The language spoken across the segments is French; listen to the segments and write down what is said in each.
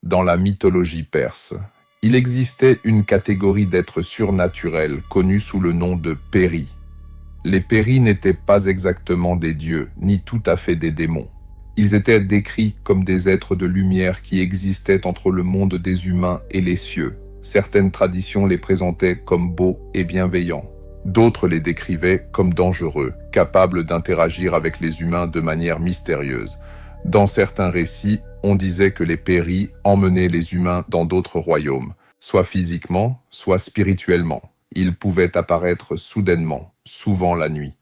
Dans la mythologie perse, il existait une catégorie d'êtres surnaturels connus sous le nom de péris. Les péris n'étaient pas exactement des dieux, ni tout à fait des démons. Ils étaient décrits comme des êtres de lumière qui existaient entre le monde des humains et les cieux. Certaines traditions les présentaient comme beaux et bienveillants. D'autres les décrivaient comme dangereux, capables d'interagir avec les humains de manière mystérieuse. Dans certains récits, on disait que les péris emmenaient les humains dans d'autres royaumes, soit physiquement, soit spirituellement. Ils pouvaient apparaître soudainement, souvent la nuit.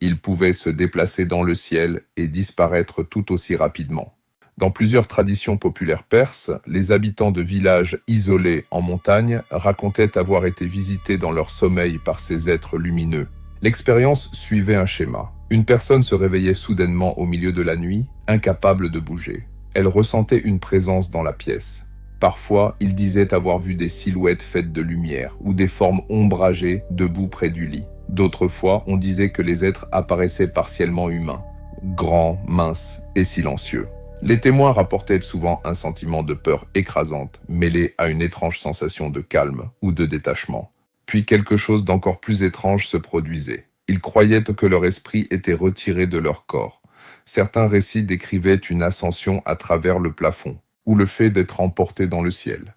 Ils pouvaient se déplacer dans le ciel et disparaître tout aussi rapidement. Dans plusieurs traditions populaires perses, les habitants de villages isolés en montagne racontaient avoir été visités dans leur sommeil par ces êtres lumineux. L'expérience suivait un schéma. Une personne se réveillait soudainement au milieu de la nuit, incapable de bouger. Elle ressentait une présence dans la pièce. Parfois, il disait avoir vu des silhouettes faites de lumière ou des formes ombragées debout près du lit. D'autres fois, on disait que les êtres apparaissaient partiellement humains, grands, minces et silencieux. Les témoins rapportaient souvent un sentiment de peur écrasante, mêlé à une étrange sensation de calme ou de détachement. Puis quelque chose d'encore plus étrange se produisait. Ils croyaient que leur esprit était retiré de leur corps. Certains récits décrivaient une ascension à travers le plafond, ou le fait d'être emporté dans le ciel.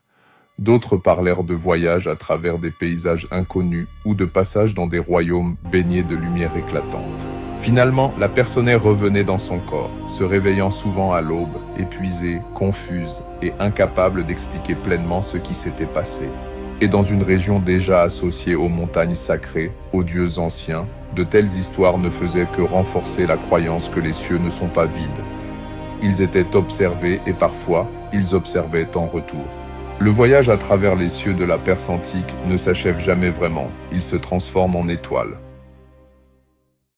D'autres parlèrent de voyages à travers des paysages inconnus ou de passages dans des royaumes baignés de lumière éclatante. Finalement, la personne revenait dans son corps, se réveillant souvent à l'aube, épuisée, confuse et incapable d'expliquer pleinement ce qui s'était passé. Et dans une région déjà associée aux montagnes sacrées, aux dieux anciens, de telles histoires ne faisaient que renforcer la croyance que les cieux ne sont pas vides. Ils étaient observés et parfois, ils observaient en retour. Le voyage à travers les cieux de la Perse antique ne s'achève jamais vraiment, il se transforme en étoile.